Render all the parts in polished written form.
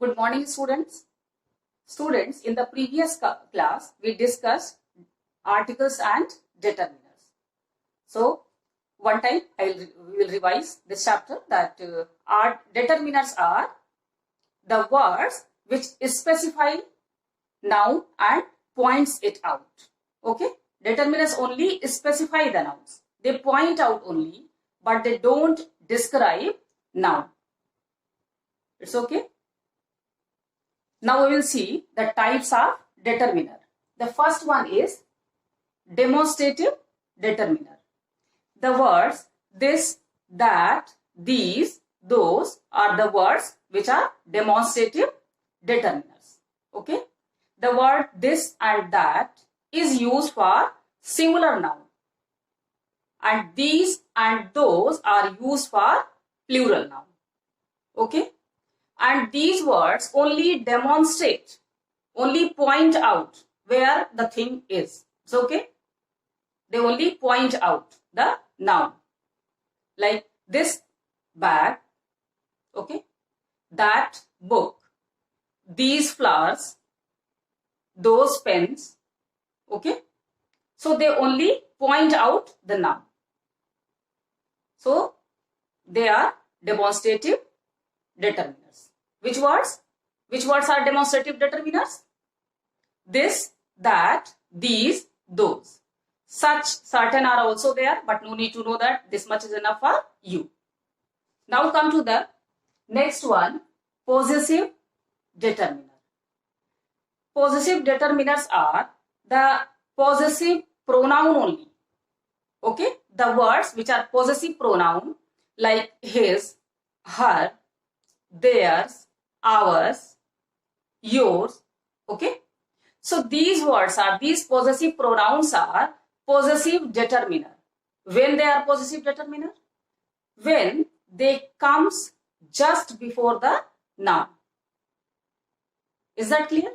Good morning, students. Students, in the previous class, we discussed articles and determiners. So, one time we will revise this chapter that our determiners are the words which specify noun and points it out. Okay? Determiners only specify the nouns. They point out only, but they don't describe noun. It's okay? Now we will see the types of determiner. The first one is demonstrative determiner. The words this, that, these, those are the words which are demonstrative determiners. Okay? The word this and that is used for singular noun. And these and those are used for plural noun. Okay? And these words only demonstrate, only point out where the thing is. It's okay? They only point out the noun. Like this bag, okay? That book, these flowers, those pens, okay? So they only point out the noun. So they are demonstrative determiners. Which words? Which words are demonstrative determiners? This, that, these, those. Such, certain are also there, but no need to know that. This much is enough for you. Now come to the next one, possessive determiner. Possessive determiners are the possessive pronoun only. Okay? The words which are possessive pronoun like his, her, theirs, ours, yours. Okay? So these words are, these possessive pronouns are possessive determiner. When they are possessive determiner? When they comes just before the noun. Is that clear?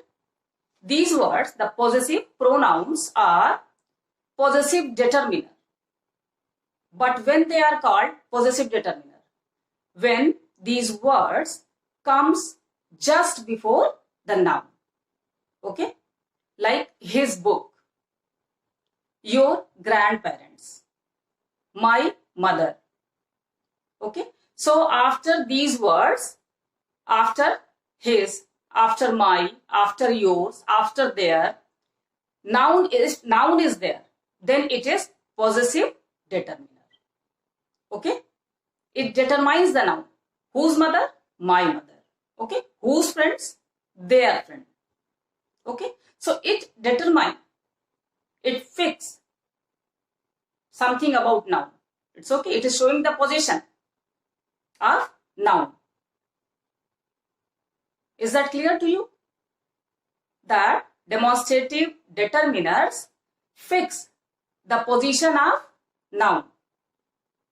These words, the possessive pronouns are possessive determiner. But when they are called possessive determiner? When these words comes just before the noun. Okay? Like his book, your grandparents, my mother. Okay? So after these words, after his, after my, after yours, after their, noun is there. Then it is possessive determiner. Okay? It determines the noun. Whose mother? My mother. Okay? Whose friends? Their friend. Okay? So it determines, it fixes something about noun. It's okay. It is showing the position of noun. Is that clear to you? That demonstrative determiners fix the position of noun.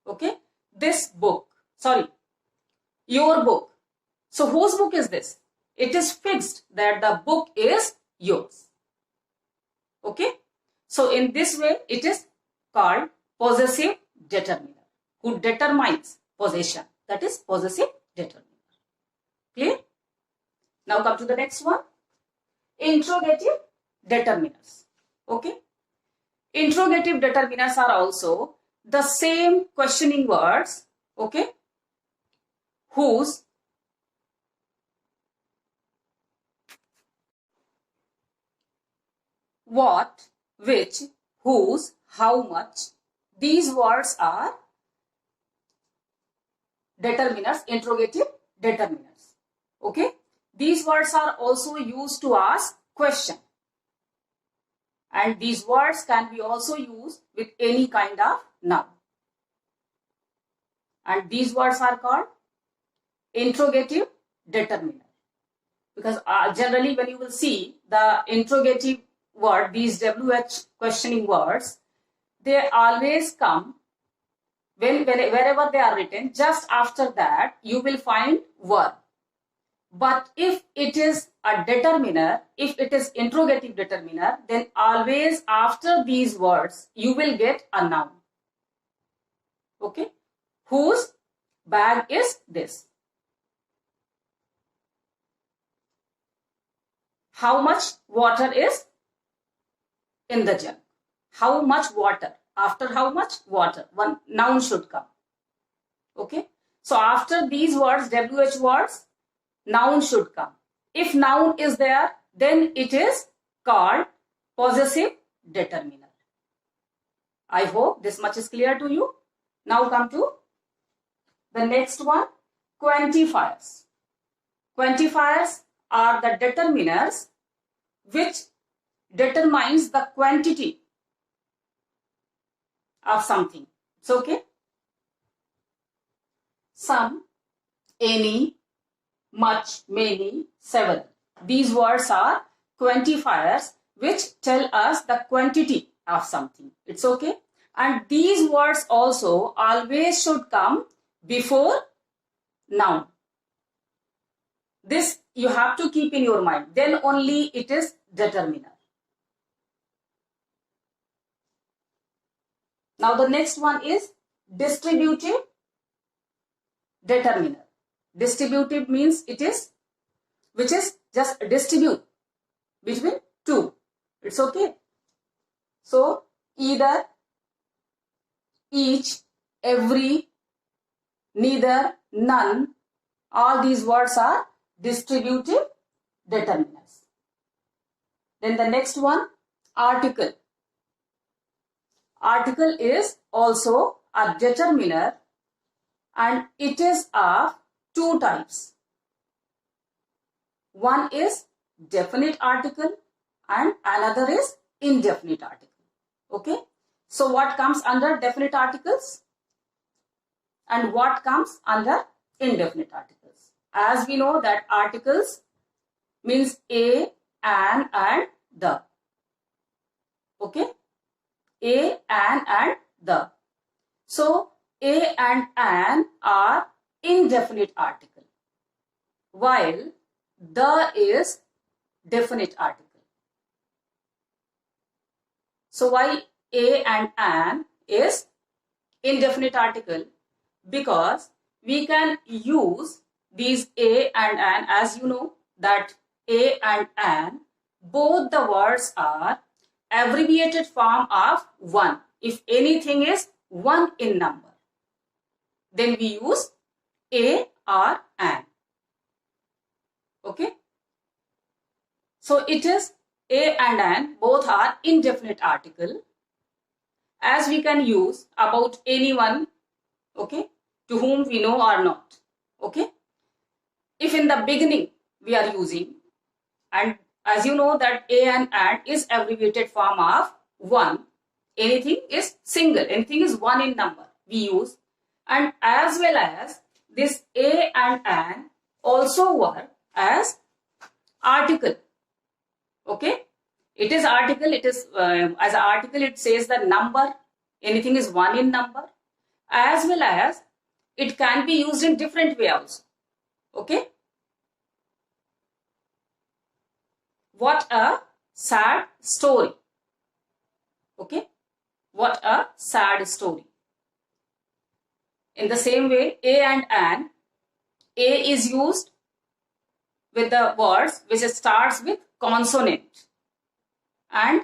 Okay? This book. Sorry. Your book. So whose book is this? It is fixed that the book is yours. Okay? So in this way, it is called possessive determiner, who determines possession. That is possessive determiner. Clear? Now come to the next one. Interrogative determiners. Okay? Interrogative determiners are also the same questioning words. Okay? Whose, what, which, whose, how much. These words are determiners, interrogative determiners. Okay? These words are also used to ask question. And these words can be also used with any kind of noun. And these words are called interrogative determiner. Because generally when you will see the interrogative word, these WH questioning words, they always come wherever they are written, just after that you will find verb. But if it is a determiner, if it is interrogative determiner, then always after these words you will get a noun. Okay? Whose bag is this? how much water is in the jug. How much water? After how much water? One noun should come. Okay. So after these words, WH words, noun should come. If noun is there, then it is called possessive determiner. I hope this much is clear to you. Now come to the next one, quantifiers. Quantifiers are the determiners which determines the quantity of something. It's okay. Some, any, much, many, several. These words are quantifiers which tell us the quantity of something. It's okay. And these words also always should come before noun. This you have to keep in your mind. Then only it is determiner. Now the next one is distributive determiner. Distributive means it is which is just distribute between two. It's okay. So either, each, every, neither, none, all these words are distributive determiners. Then the next one, article. Article is also a determiner and it is of two types. One is definite article and another is indefinite article. Okay. So what comes under definite articles and what comes under indefinite articles? As we know that articles means a, an and the. Okay. A, and the. So a and an are indefinite article while the is definite article. So why a and an is indefinite article? Because we can use these a and an, as you know that a and an, both the words are abbreviated form of one. If anything is one in number, then we use a or an. Okay. So it is a and an, both are indefinite article, as we can use about anyone, okay, to whom we know or not. Okay. If in the beginning we are using, and as you know that a and an is abbreviated form of one, anything is single, anything is one in number, we use. And as well as this a and an also work as article. Okay. It is article, it is as an article it says the number, anything is one in number, as well as it can be used in different way also. Okay. What a sad story. Okay. What a sad story. In the same way, a and an, a is used with the words which starts with consonant and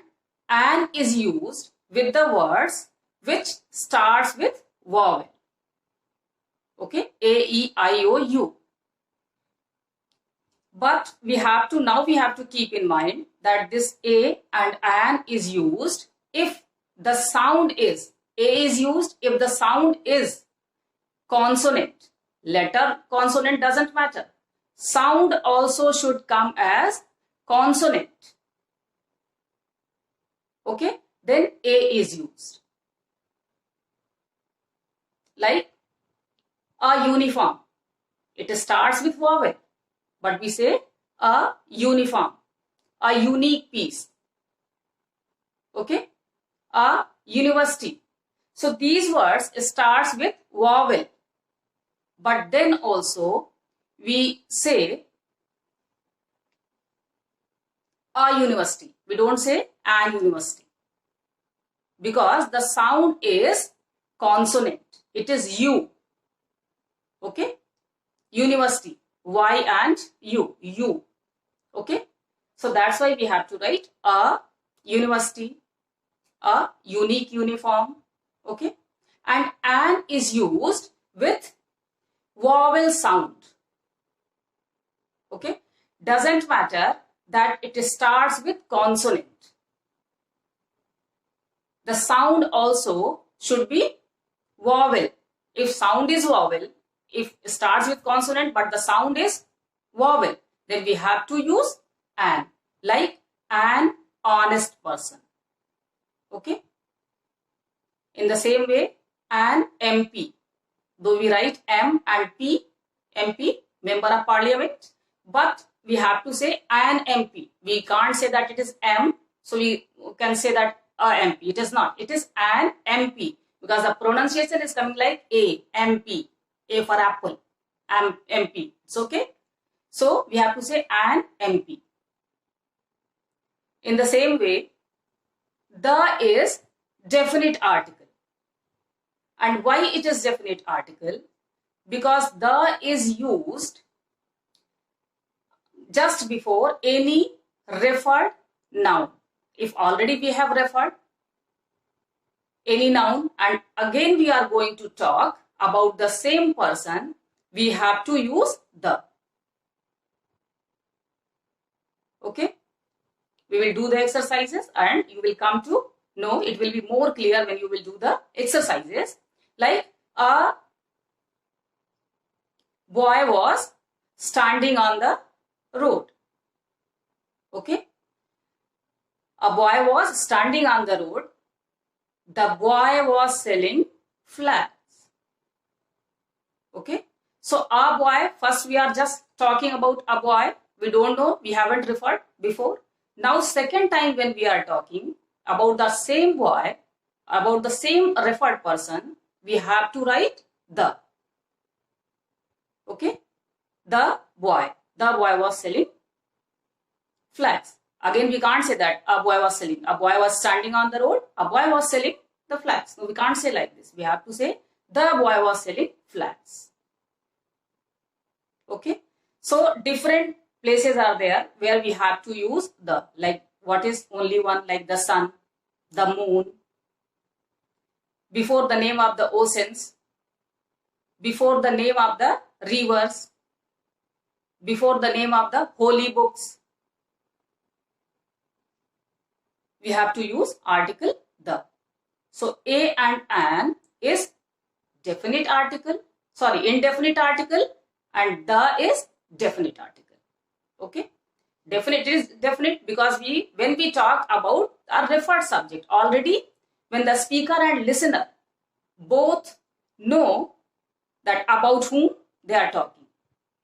an is used with the words which starts with vowel. Okay, a, e, I, o, u. But we have to keep in mind that this a and an is used if the sound is, a is used if the sound is consonant. Letter consonant doesn't matter. Sound also should come as consonant. Okay, then a is used. Like a uniform. It starts with vowel, but we say a uniform, a unique piece. Okay, a university. So these words starts with vowel, but then also we say a university. We don't say an university because the sound is consonant. It is U. Okay, university, Y and U, U. Okay, So that's why we have to write a university, a unique uniform. Okay. And an is used with vowel sound. Okay. Doesn't matter that it starts with consonant. The sound also should be vowel. If sound is vowel, if it starts with consonant but the sound is vowel, then we have to use an, like an honest person. Okay. In the same way, an MP, though we write M and P, MP, member of parliament, but we have to say an MP. We can't say that it is M, so we can say that a MP. It is not. It is an MP because the pronunciation is coming like A, MP, A for apple, MP. It's okay. So we have to say an MP. In the same way, the is definite article. And why it is definite article? Because the is used just before any referred noun. If already we have referred any noun and again we are going to talk about the same person, we have to use the. Okay. We will do the exercises and you will come to know, it will be more clear when you will do the exercises. Like a boy was standing on the road. Okay. A boy was standing on the road. The boy was selling flags. Okay. So a boy, first we are just talking about a boy. We don't know, we haven't referred before. Now second time when we are talking about the same boy, about the same referred person, we have to write the. Okay. The boy was selling flags. Again, we can't say that a boy was selling. A boy was standing on the road. A boy was selling the flags. No, we can't say like this. We have to say the boy was selling flags. Okay. So different places are there where we have to use the. Like what is only one, like the sun, the moon, before the name of the oceans, before the name of the rivers, before the name of the holy books. We have to use article the. So a and an is definite article, indefinite article, and the is definite article. Okay. Definite is definite because when we talk about a referred subject, already when the speaker and listener both know that about whom they are talking.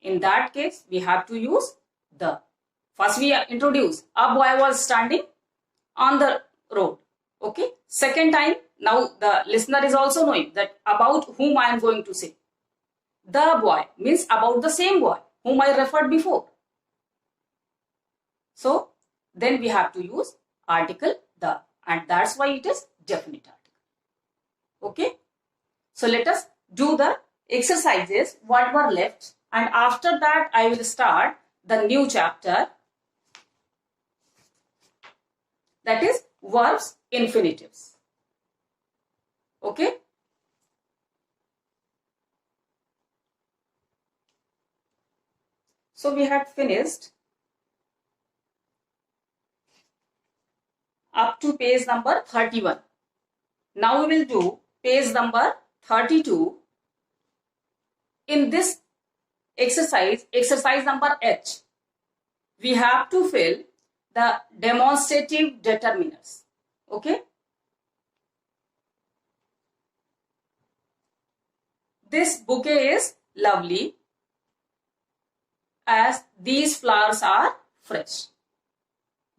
In that case, we have to use the. First we introduce a boy was standing on the road. Okay. Second time, now the listener is also knowing that about whom I am going to say. The boy means about the same boy whom I referred before. So then we have to use article the, and that's why it is definite article. Okay. So let us do the exercises what were left, and after that I will start the new chapter, that is verbs infinitives. Okay. So we had finished up to page number 31. Now we will do page number 32. In this exercise number H, we have to fill the demonstrative determiners. Okay. This bouquet is lovely as these flowers are fresh.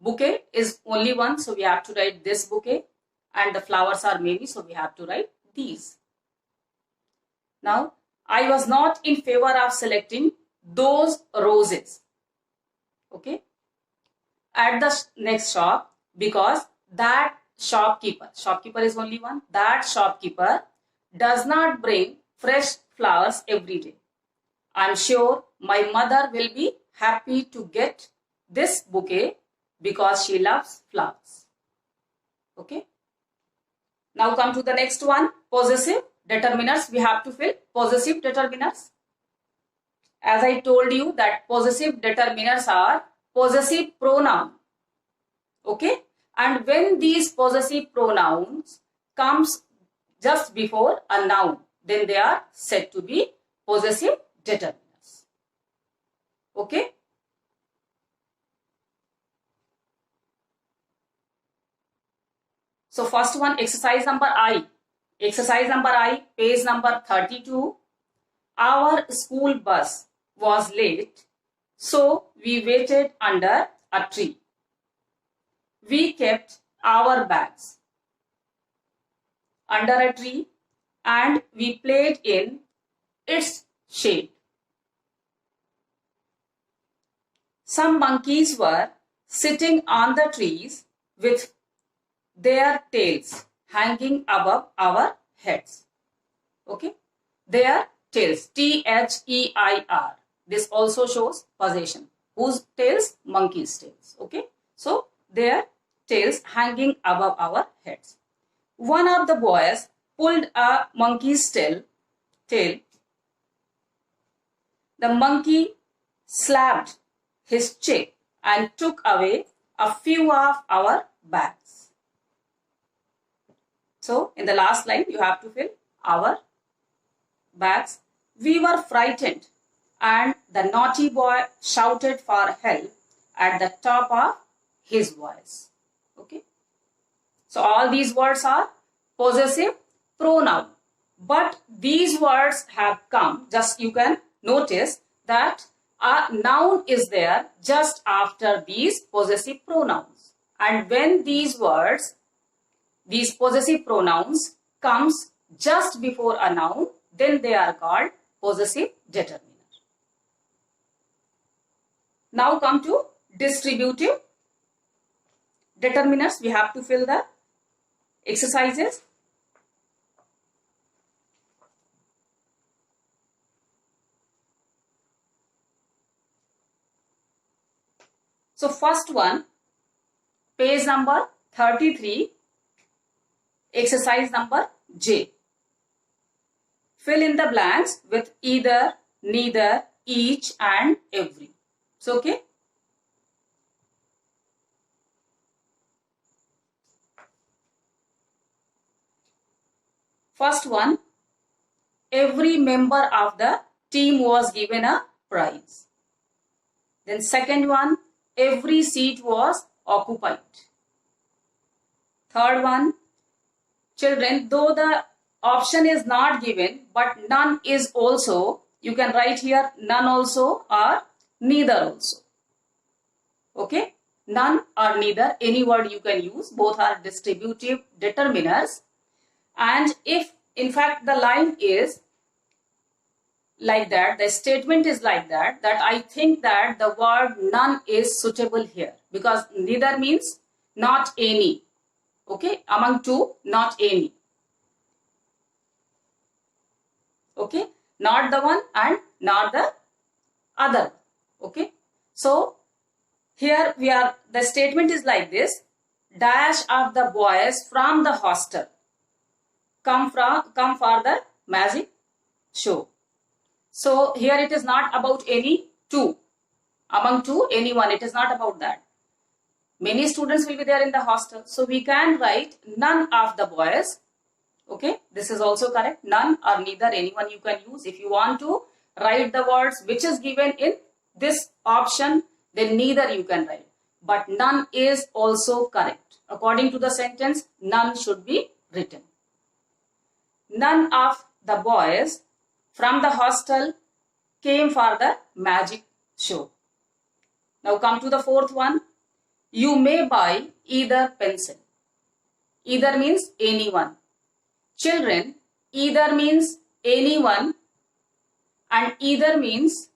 Bouquet is only one, so we have to write this bouquet, and the flowers are many, so we have to write these. Now, I was not in favor of selecting those roses. Okay. At the next shop, because that shopkeeper is only one, that shopkeeper does not bring fresh flowers every day. I'm sure my mother will be happy to get this bouquet because she loves flowers. Okay. Now come to the next one, possessive determiners. We have to fill possessive determiners. As I told you that possessive determiners are possessive pronoun. Okay. And when these possessive pronouns comes just before a noun, then they are said to be possessive determiners. Okay. So first one, exercise number I. Exercise number I, page number 32. Our school bus was late, so we waited under a tree. We kept our bags under a tree and we played in its shade. Some monkeys were sitting on the trees with their tails hanging above our heads. Okay. Their tails, T-H-E-I-R. This also shows possession. Whose tails? Monkey's tails. Okay. So their tails hanging above our heads. One of the boys pulled a monkey's tail. The monkey slapped his cheek and took away a few of our bags. So in the last line, you have to fill our bags. We were frightened and the naughty boy shouted for help at the top of his voice. Okay. So all these words are possessive pronoun. But these words have come, just you can notice that a noun is there just after these possessive pronouns. And when these words, these possessive pronouns comes just before a noun, then they are called possessive determiner. Now come to distributive determiners. We have to fill the exercises. So first one, page number 33, exercise number J. Fill in the blanks with either, neither, each and every. So okay. First one, every member of the team was given a prize. Then second one, every seat was occupied. Third one, children, though the option is not given, but none is also, you can write here none also or neither also. Okay, none or neither, any word you can use, both are distributive determiners. And if in fact the line is like that, the statement is like that, that I think that the word none is suitable here, because neither means not any. Okay, among two, not any. Okay, not the one and not the other. Okay, so here we are, the statement is like this: dash of the boys from the hostel come for the magic show. So here it is not about any two, among two, anyone, it is not about that. Many students will be there in the hostel, so we can write none of the boys. Okay, this is also correct, none or neither, anyone you can use. If you want to write the words which is given in this option, then neither you can write, but none is also correct. According to the sentence, none should be written. None of the boys from the hostel came for the magic show. Now come to the fourth one. You may buy either pencil. Either means anyone. Children, either means anyone and either means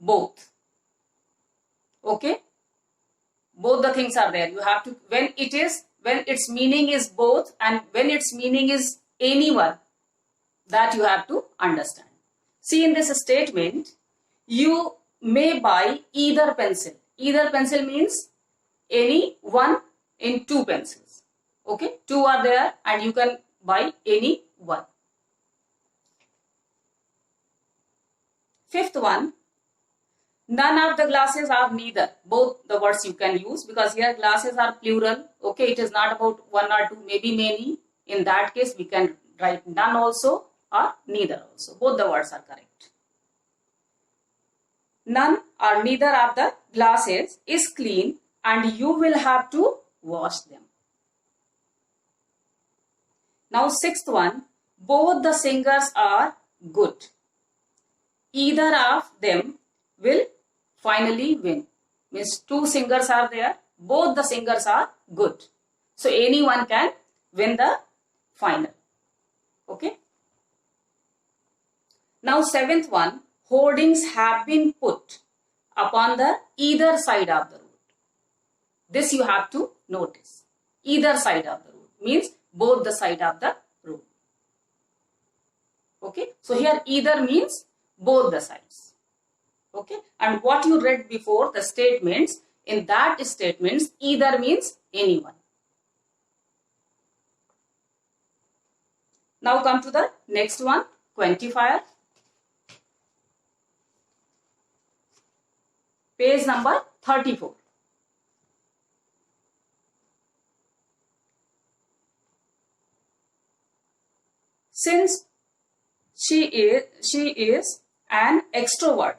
both. Okay? Both the things are there. You have to, when its meaning is both and when its meaning is anyone, that you have to understand. See, in this statement, you may buy either pencil. Either pencil means any one in two pencils. Okay, two are there and you can buy any one. Fifth one, none of the glasses are neither. Both the words you can use because here glasses are plural. Okay, it is not about one or two, maybe many. In that case, we can write none also or neither also. Both the words are correct. None or neither of the glasses is clean and you will have to wash them. Now sixth one, both the singers are good. Either of them will finally win. Means two singers are there, both the singers are good. So anyone can win the final. Okay. Now seventh one, hoardings have been put upon the either side of the road. This you have to notice. Either side of the road means both the side of the road. Okay. So here either means both the sides. Okay. And what you read before, the statements, in that statements either means anyone. Now come to the next one, quantifier. Page number 34. Since she is an extrovert,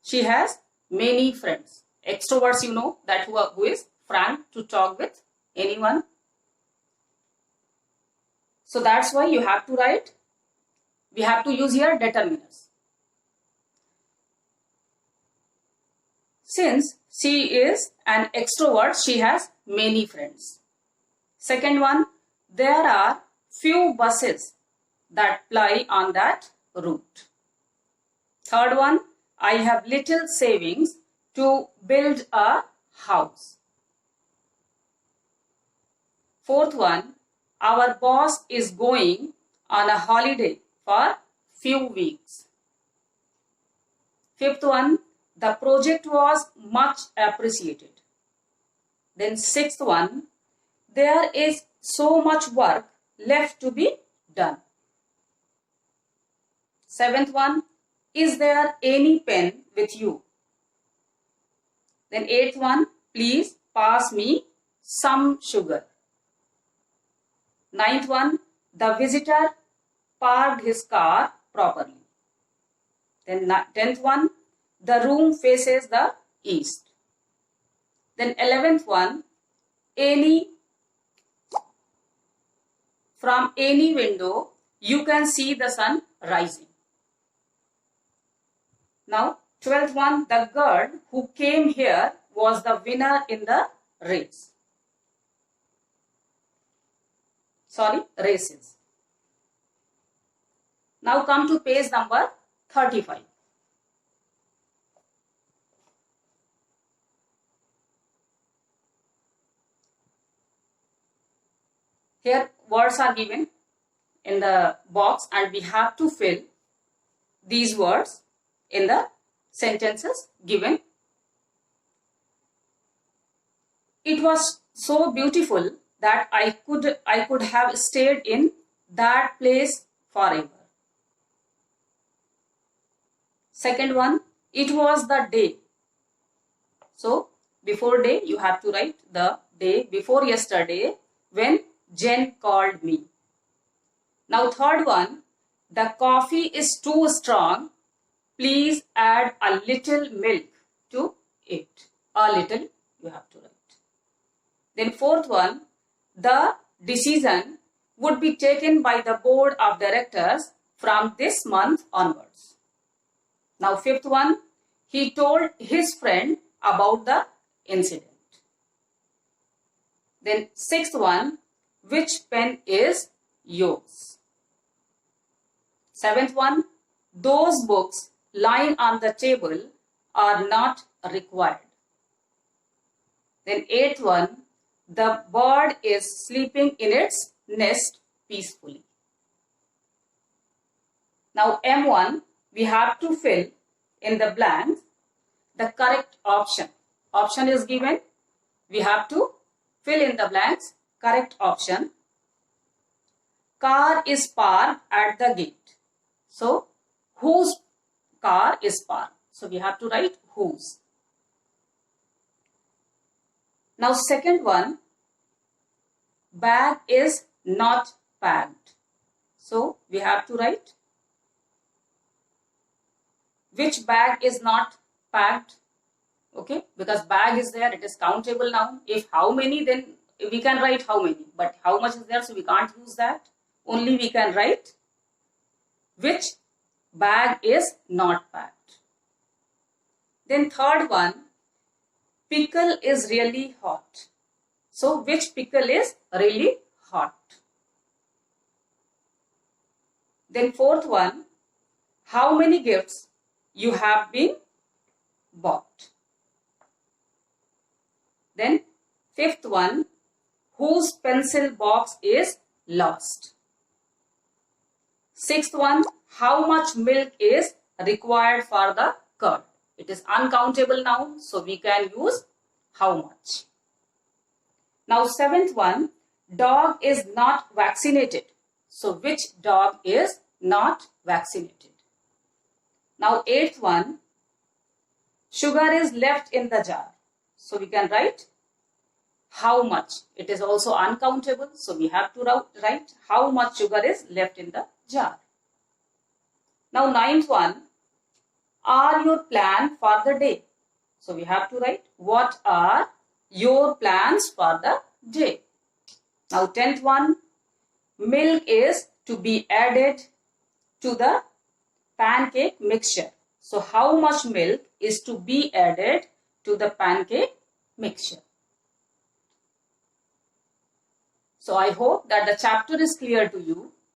she has many friends. Extroverts, you know, that who is frank to talk with anyone. So that's why you have to write, we have to use here determiners. Since she is an extrovert, she has many friends. Second one, there are few buses that ply on that route. Third one, I have little savings to build a house. Fourth one, our boss is going on a holiday for few weeks. Fifth one, the project was much appreciated. Then sixth one, there is so much work left to be done. Seventh one, is there any pen with you? Then eighth one, please pass me some sugar. Ninth one, the visitor parked his car properly. Then 10th one, the room faces the east. Then 11th one, from any window you can see the sun rising. Now 12th one, the girl who came here was the winner in the race. Races. Now come to page number 35. Here words are given in the box and we have to fill these words in the sentences given. It was so beautiful that I could have stayed in that place forever. Second one, it was the day. So before day you have to write the day before yesterday when Jen called me. Now third one, the coffee is too strong. Please add a little milk to it. A little you have to write. Then fourth one, the decision would be taken by the board of directors from this month onwards. Now fifth one, he told his friend about the incident. Then sixth one, which pen is yours? Seventh one, those books lying on the table are not required. Then eighth one, the bird is sleeping in its nest peacefully. Now M1, we have to fill in the blanks the correct option option is given. We have to fill in the blanks. Correct option. Car is parked at the gate. So, whose car is parked? So, we have to write whose. Now, second one, bag is not packed. So, we have to write which bag is not packed. Okay, because bag is there, it is countable noun. If how many, then we can write how many, but how much is there, so we can't use that. Only we can write which bag is not packed. Then third one, pickle is really hot. So which pickle is really hot? Then fourth one, how many gifts you have been bought? Then fifth one, whose pencil box is lost? Sixth one, how much milk is required for the curd? It is uncountable noun, so we can use how much. Now seventh one, dog is not vaccinated. So which dog is not vaccinated? Now eighth one, sugar is left in the jar. So we can write how much. It is also uncountable, so we have to write how much sugar is left in the jar. Now ninth one, are your plan for the day? So we have to write what are your plans for the day. Now 10th one, milk is to be added to the pancake mixture. So how much milk is to be added to the pancake mixture? So I hope that the chapter is clear to you.